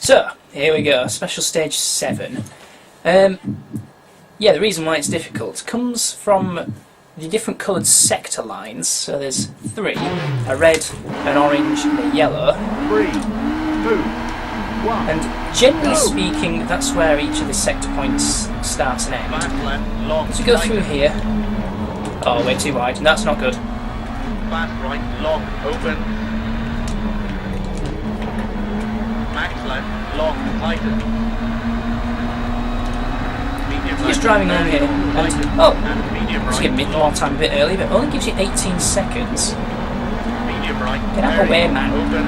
So, here we go, special stage 7. Yeah, the reason why it's difficult comes from the different coloured sector lines. So there's 3, a red, an orange and a yellow. 3, 2, 1. And generally speaking, that's where each of the sector points start and end. Fast left, long, As we go through here... Oh, we're too wide, and that's not good. fast right, long, open. Max left, long, tighten. Medium Just right, driving along here, tighten, and... Oh! and medium Let's right, give me more time a bit early, but it only gives you 18 seconds. medium right, Get out of the way, very man. open.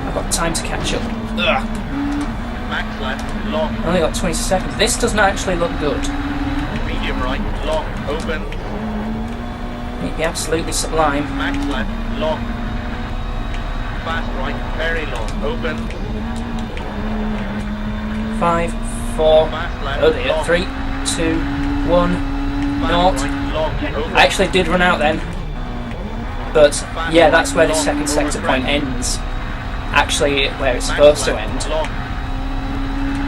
I've got time to catch up. Ugh. Max left, long, I only got 20 seconds. This doesn't actually look good. medium right, long, open. It'd be absolutely sublime. Max left, long. Fast right, very long, open. 5, 4, Fast left, oh dear, long. 3, 2, 1, Fast naught. right, long, open. I actually did run out then. But Fast yeah, that's where the long, second sector over point correct. ends. Actually, where it's Max supposed to left, end. long.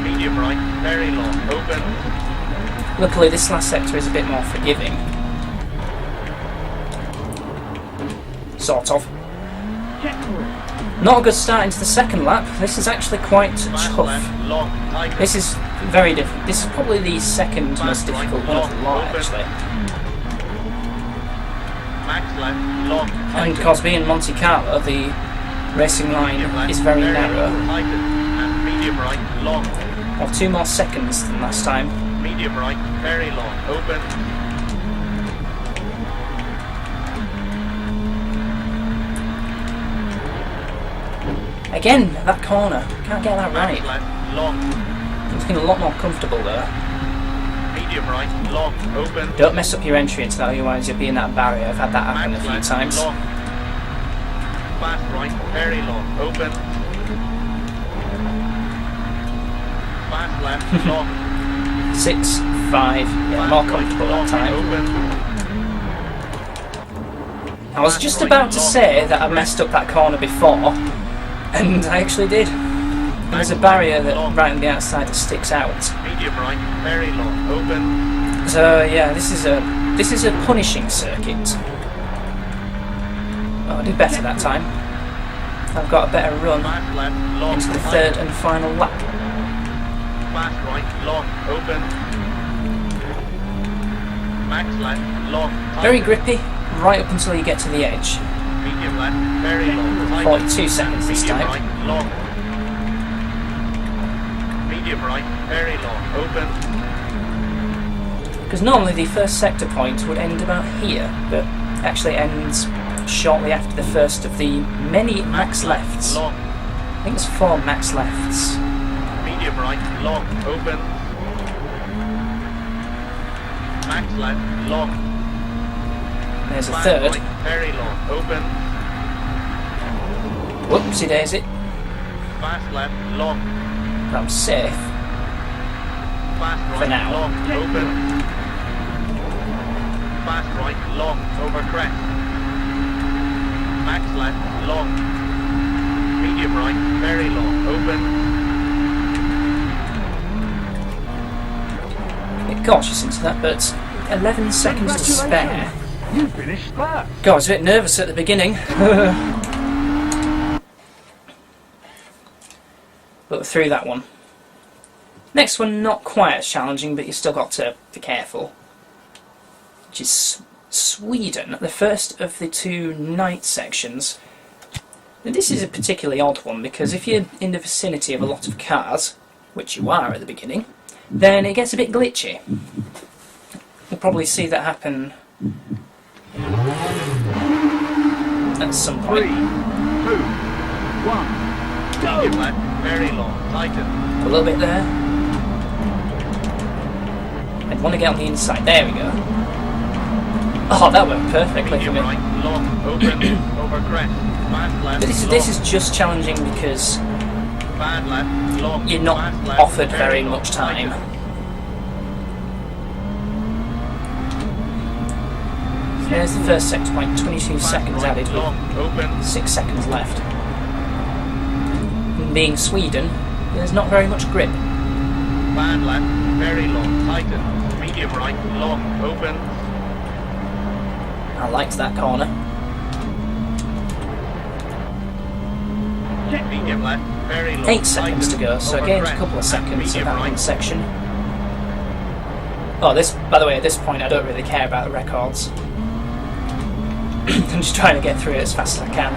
Medium right, very long, open. Luckily, this last sector is a bit more forgiving. Sort of. Not a good start into the second lap. This is actually quite Fast tough. left, long, tighten. This is very different. This is probably the second Fast most right, difficult one of the long, lot, open. actually. Max left, long, And tighten. because being Monte Carlo, the racing line Medium left, is very narrow. long, tighten. And medium right, long. Or 2 more seconds than last time. Medium right, very long, open. Again, that corner. Can't get that Max right. left, long. It's looking a lot more comfortable there. Medium right, long, open. Don't mess up your entry into that, otherwise you'll be in that barrier. I've had that happen Max a few left, times. long. Fast right, very long, open. Fast left, long. 6, 5. Yeah, Fast more right, comfortable long, that time. Open. I was just about to say that I messed up that corner before, and I actually did. There's a barrier that right on the outside that sticks out. Medium right, very long, open. So yeah, this is a punishing circuit. Oh, I did better that time. I've got a better run Fast left, long. into the third and final lap. Fast right, long, open. Max left, long. Very tighten. grippy, right up until you get to the edge. Medium left, very long. tighten. 42 seconds this Medium time. right, long. Medium right, very long, open. Because normally the first sector point would end about here, but actually ends shortly after the first of the many max lefts. Long. I think there's 4 max lefts. Medium right, long, open. Max left, long. There's a Fast third. right, very long, open. Whoopsie daisy. Fast left, long. But I'm safe. Fast right, For now. long, open. Fast right, long, over crest. Max left, long. Medium right, very long, open. Bit cautious into that, but 11 seconds to spare. You finished first. God, I was a bit nervous at the beginning. But through that one. Next one, not quite as challenging, but you still got to be careful. Which is Sweden, the first of the 2 night sections. And this is a particularly odd one, because if you're in the vicinity of a lot of cars, which you are at the beginning, then it gets a bit glitchy. We'll probably see that happen at some 3, 2, point. 1. Medium left, very long, tighten. A little bit there. I'd want to get on the inside. There we go. Oh, that worked perfectly for Medium me. right, long, open, over crest. Fast left, But this is just challenging because bad left, long. you're not fast left, offered very long, much time. tighten. There's the first sector point, 22 seconds added Long, open. with 6 seconds left. And being Sweden, there's not very much grip. Bad left, very long, tighten. Medium right, long, open. I liked that corner. Medium left, very long. 8 seconds to go, so I gained a couple of seconds at that one section. Oh, this, by the way, at this point I don't really care about the records. I'm just trying to get through it as fast as I can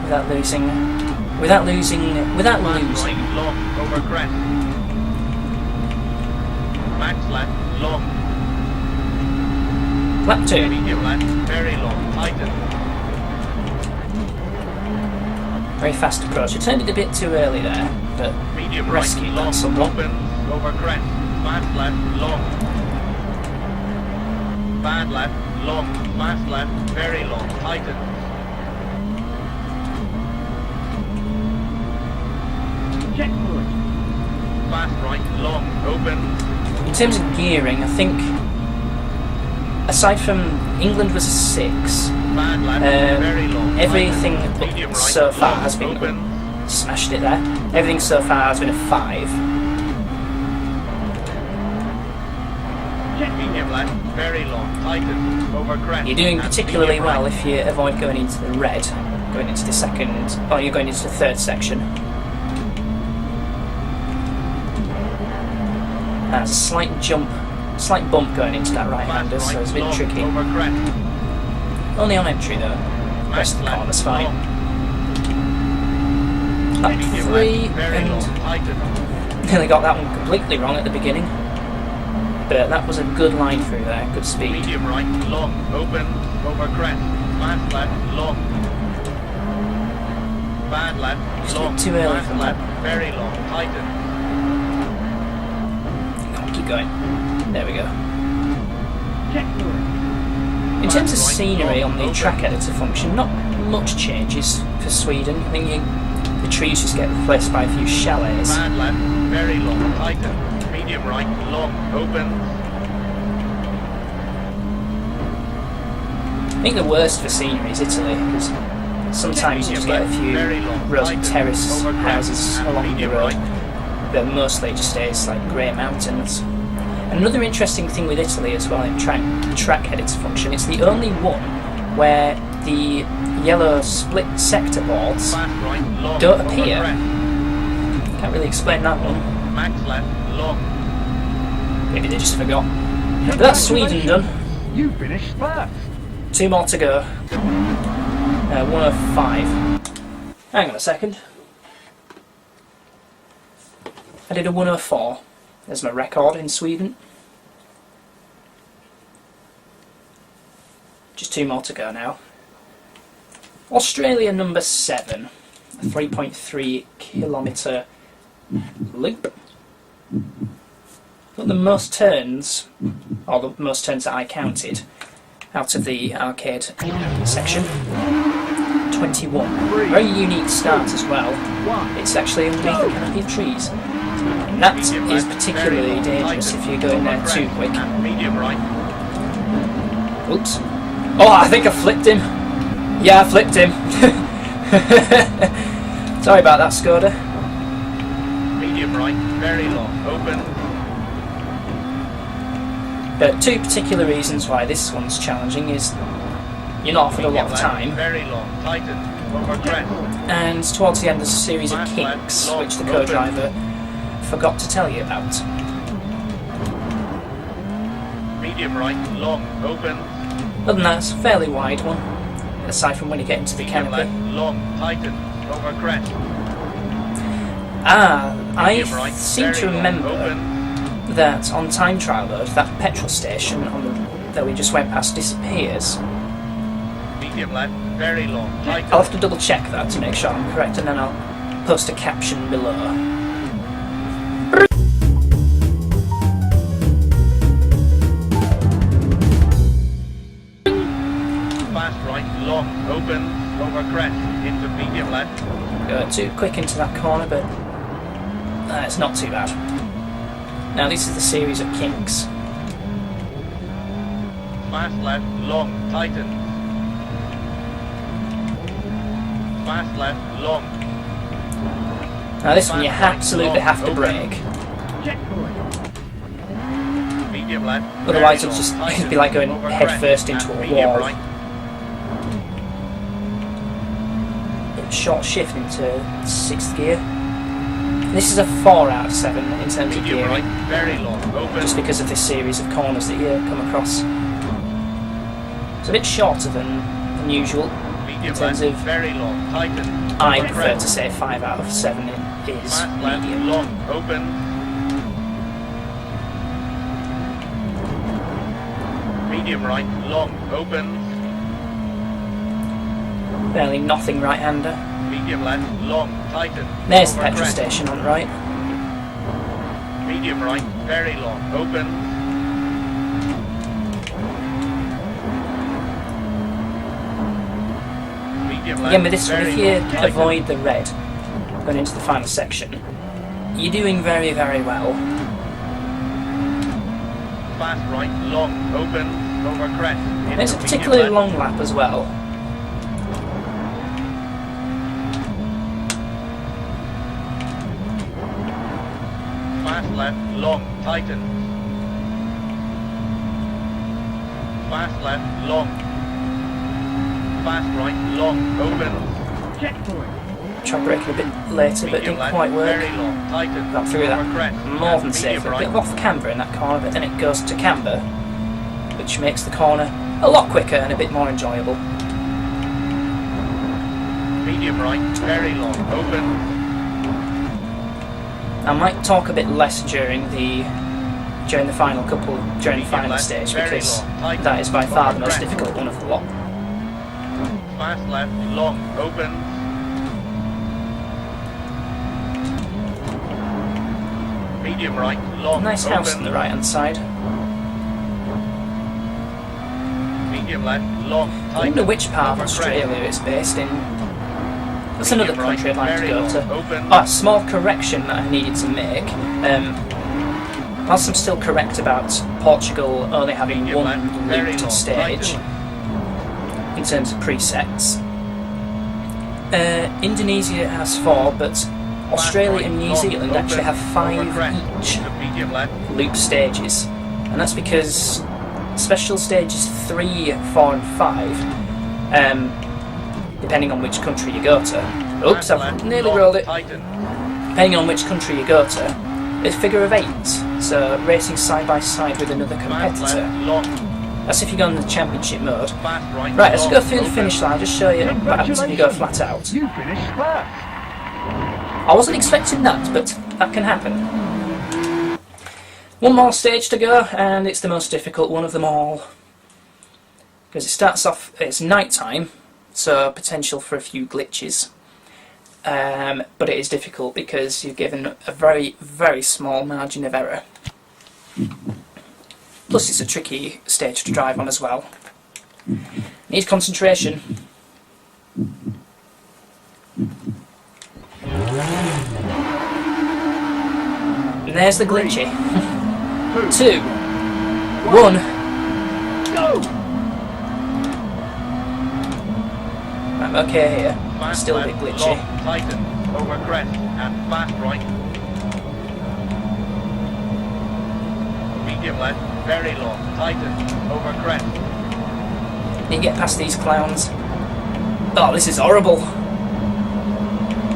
without losing. Long, over crest. Max left, long. Lap 2. Medium left, very long, tighten. Very fast approach. I turned it a bit too early there, but Medium right, rescued long, that somewhat. open, over crest. Fast left, long. Bad left, long. Fast left, very long, tighten. Checkpoint. Fast right, long, open. In terms of gearing, I think, aside from England was a 6, Bad left, very long. everything Medium right, so far long, has been open. smashed it there. Everything so far has been a 5. Medium left, very long, tighten, over crest. You're doing and particularly medium well right. if you avoid going into the red, going into the second, or you're going into the third section. There's a slight slight bump going into that right-hander, so it's a bit long, tricky. over crest. Only on entry though. The rest of the corner's fine. Lap Medium 3, left, very long, and tighten. nearly got that one completely wrong at the beginning. But that was a good line through there, good speed. Medium right, long, open, over crest. Fast left, long. Bad left, Just a long. bit too early fast for left, that. very long, tighten. No, keep going. There we go. In terms of scenery on the track editor function, not much changes for Sweden. I think the trees just get replaced by a few chalets. Bad left, very long, tighten. Medium right, long, open. I think the worst for scenery is Italy, because sometimes you just get a few rows of terrace houses along the road, but mostly it just stays like grey mountains. And another interesting thing with Italy as well in track editor function, it's the only one where the yellow split sector boards Fast right, long, don't over appear. crest. Can't really explain that one. Max left, long. Maybe they just forgot. But that's Sweden done. You finished first. 2 more to go. 105. Hang on a second. I did a 104. There's my record in Sweden. Just 2 more to go now. Australia number 7. A 3.3 kilometre loop. Got the most turns, or the most turns that I counted, out of the arcade section. 21. Very unique start as well. It's actually underneath a canopy of trees. And that is particularly dangerous if you're going there too quick. Medium right. Oops. Oh, I think I flipped him. Yeah, I flipped him. Sorry about that, Skoda. Medium right, very long, open. But 2 particular reasons why this one's challenging is you're not offered a lot of time, Very long, tighten, over crest. and towards the end there's a series of kinks which the co-driver forgot to tell you about. Medium right, long, open. Other than that, it's a fairly wide one, aside from when you get into the Medium canopy. left, long, tighten, over crest. I Medium right, seem very to long, remember open. that on time trial mode, that petrol station that we just went past disappears. Medium left, very long, tighten. I'll have to double check that to make sure I'm correct, and then I'll post a caption below. Fast right, long, open, over crest, into medium left. Go too quick into that corner, but it's not too bad. Now this is the series of kinks. Fast left, long, tighten. Fast left, long. Now this one you absolutely have to brake. Medium left. Otherwise very it'll just long, it'd be like going over head crest, first into and a medium wall. right. Short shift into 6th gear. This is a 4 out of 7 in terms of Medium gearing, right, very long, open. just because of this series of corners that you come across. It's a bit shorter than usual Medium in terms left, of. very long, tighten. I Over prefer crest. to say 5 out of 7 is Fast left, medium. long, open. Medium right, long, open. Barely nothing right-hander. Medium left, long, tighten. There's the Over petrol crest. station on the right. Medium right, very long, open. Medium left, Again with this one, very if you long, tighten. avoid the red going into the final section, you're doing very, very well. Fast right, long, open, over crest. And it's a Into particularly medium left. long lap as well. Fast left, long, tighten. Fast left, long. Fast right, long, open. Tried braking a bit later, but it Medium didn't left, quite work. very long, tighten. Got through Over that crest. more And than medium safely. A right. bit off camber in that corner, but then it goes to camber, which makes the corner a lot quicker and a bit more enjoyable. Medium right, very long, open. I might talk a bit less during the final Medium stage, left, very because long, tighten. that is by far the Over most crest. difficult one of the lot. Fast left, long, open. Medium right, long, Nice house on open. the right hand side. Medium left, long, I tighten. wonder which part of Over crest. Australia it's based in. That's another Medium right, country I'd like to very go long, to. open. Oh, a small correction that I needed to make. Whilst I'm still correct about Portugal only having Medium one left, very looped long, stage tighten. in terms of presets, Indonesia has 4, but Australia and New Zealand actually have 5 each Medium left, loop stages, and that's because special stages 3, 4 and 5, depending on which country you go to, oops, fast I've left, nearly long, rolled it, tighten. depending on which country you go to, it's figure of 8, so racing side by side with another Fast competitor. left, long, That's if you go in the championship mode. fast right, Right, let's long, go through the open. finish line, I'll just show you what happens if you go flat out. You finished first. I wasn't expecting that, but that can happen. One more stage to go, and it's the most difficult one of them all. Because it starts off, it's night time, so potential for a few glitches. But it is difficult because you're given a very, very small margin of error. Plus it's a tricky stage to drive on as well. Need concentration. And there's the glitchy. 2, 1. Go! I'm okay here. Fast Still a left, bit long, glitchy. tighten, over crest, and fast right. Medium left, very long, tighten, over crest. You get past these clowns. Oh, this is horrible.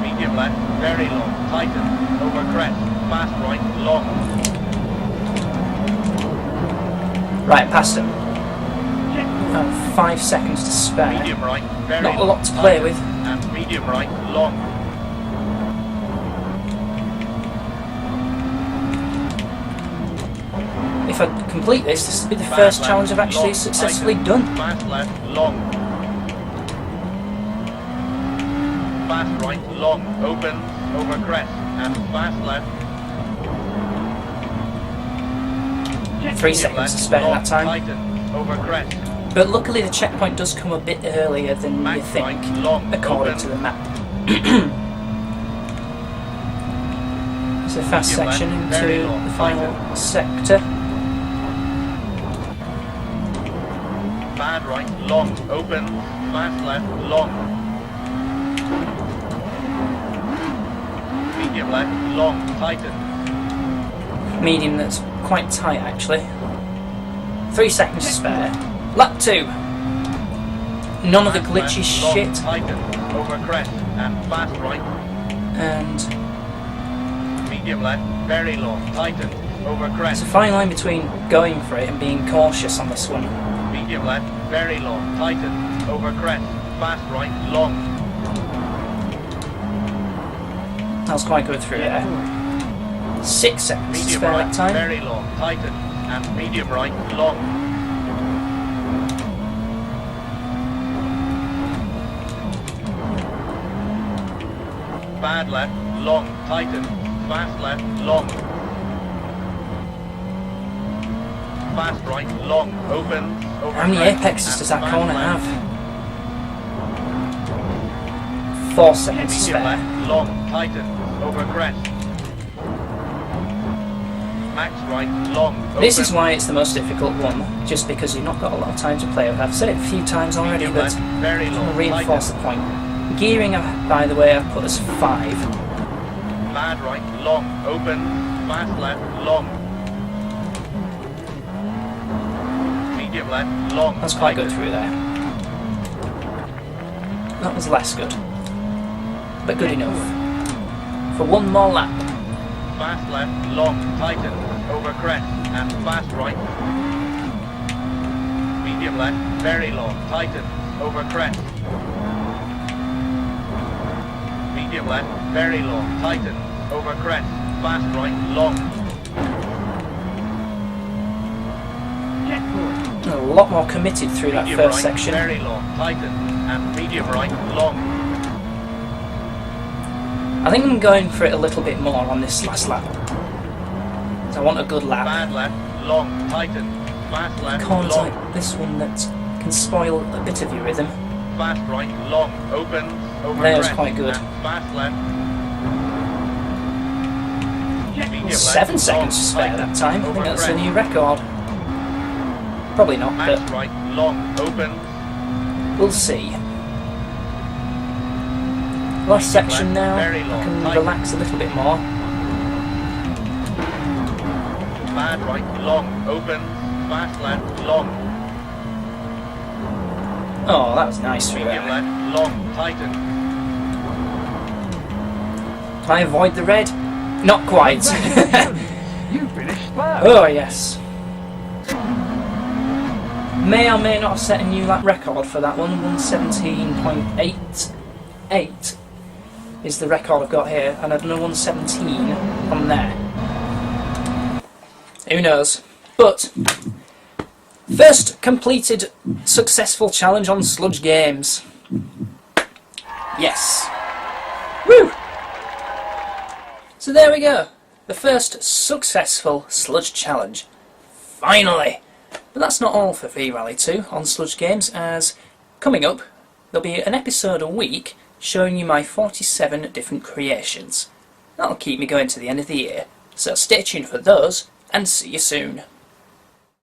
Medium left, very long, tighten, over crest, fast right, long. Right, past him. 5 seconds to spare. Medium right, very Not a long, lot to play tighten, with. And medium right, long. If I complete this, this will be the Fast first left, challenge I've actually long, successfully tighten, done. Fast left, long. Fast right, long, open, over crest, and fast left. 3 medium seconds left, to spare long, that time. Tighten, over crest. But luckily the checkpoint does come a bit earlier than Max you think, right, long, according open. to the map. It's a fast Medium left, section very into long, the final tighten. sector. right, long, open, fast left, long. Medium left, long, tighten. Medium that's quite tight actually. 3 seconds to spare. Lap 2. None of the Fast glitchy left, long, shit. tighten, over crest, and fast right. And Medium left, very long, tighten, over there's crest. a fine line between going for it and being cautious on this one. Medium left, very long, tighten, over crest, fast right, long. That was quite good through there. 6 seconds to Medium spare right, that time. very long, tighten, and medium right, long. Bad left, long, tighten, fast left, long. Fast right, long, open, over How many crest, apexes and does that fast corner left. have? 4 seconds to Medium spare. left, long, tighten, over crest. Max right, long, open. This is why it's the most difficult one, just because you've not got a lot of time to play with. I've said it a few times already, Medium but left, very I long, want to reinforce the tighten. point. Gearing, by the way, I've put as 5. Bad right, long, open, fast left, long. Medium left, long, That's quite good tighten. through there. That was less good, but good enough. For one more lap. Fast left, long, tighten, over crest, and fast right. Medium left, very long, tighten, over crest. Medium left, very long, tighten, over crest, fast right, long. A lot more committed through that Medium first right, section. very long, tighten, and medium right, long. I think I'm going for it a little bit more on this last lap. So I want a good lap. Bad left, long, tighten, fast left, Corners long. like this one that can spoil a bit of your rhythm. Fast right, long, open, over There's crest, quite good. and fast left. Medium left, 7 seconds to long, spare tighten, that time. I think over that's a crest. new record. Probably not, Max but right, long, open. we'll see. Last section now, Very I long, can tight. relax a little bit more. Bad right, long, open. Fast left, long. Oh, that was nice through Medium there. left, long, tighten. Can I avoid the red? Not quite. You finished third. Oh, yes. May or may not have set a new lap record for that one. 117.88 is the record I've got here, and I've done a 117 on there. Who knows? But first completed successful challenge on Sludge Games. Yes. Woo! So there we go. The first successful Sludge challenge. Finally! But that's not all for V-Rally 2 on Sludge Games, as coming up there'll be an episode a week showing you my 47 different creations. That'll keep me going to the end of the year, so stay tuned for those and see you soon.